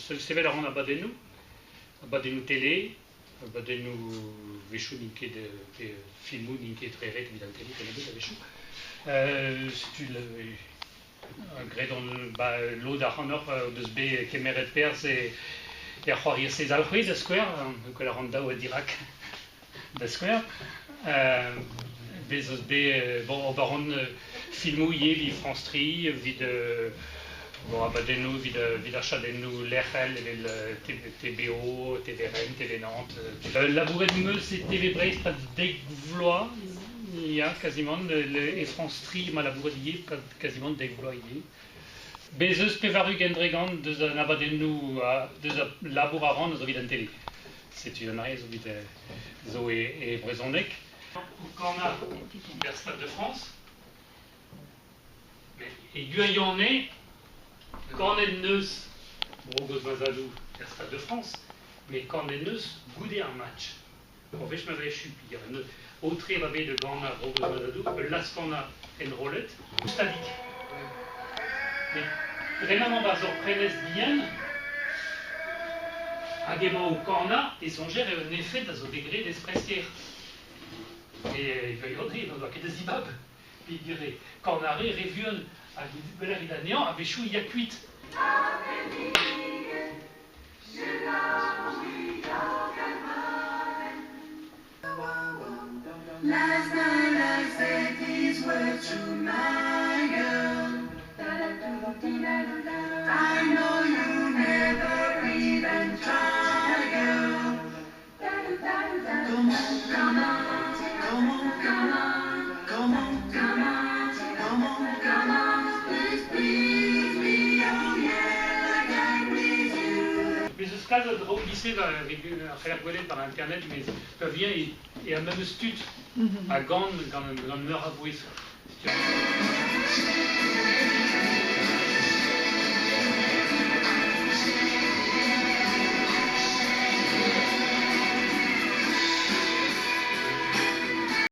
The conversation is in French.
se fait la rendre à Badenou télé, à Badenou Véchou, Ninké de Filmou, Ninké très rec, évidemment, télé, Véchou. C'est un gré dans l'eau d'Arhanor, de ce bé, Kémeret Pers et à Juarier ses alruis de Square, que la ronda ou d'Irak de Square. Bezos B, bon, au baron Filmou, Yéli, France Tri, vide. Bon, Badenou, vide Chadenou, l'RL, le TBO, TVRN, TV Nantes. Labouret de Meuse, c'est TV Brace, pas d'Aigvlois, il y a quasiment, et France Tri, ma labouret d'Yé, quasiment d'Aigvlois. Bezos, Pevaru, Gendregan, de Badenou, de Labouraran, nous avons télé. C'est une arrière, Zoé et Brezondec. Quand on a le Stade de France, et Guyonnais, quand on est neus, Brogos Mazadou, le Stade de France, mais quand on est neus, goûter un match. En fait, je m'avais chupi. Autre avait de Gana, Brogos Mazadou, l'Astana en Roulette, ou Stadik. Mais vraiment, on prenait bien. Agément au Corna, et son gère est en effet dans un degré d'espressière. Et il va y avoir des zibab. Puis il dirait, Cornaré, Révion, à Belaridanéan, avec Chou, il y a cuite. Last night I said these words to my girl. I know you never even try, girl. Come on, come on, come on, come on, come on, come on, come on, come on. Please me, oh yeah, like I please you. Mais ce cas au lycée va faire par internet, mais ça vient et à même stud à Gand, quand on meurt à Bouis.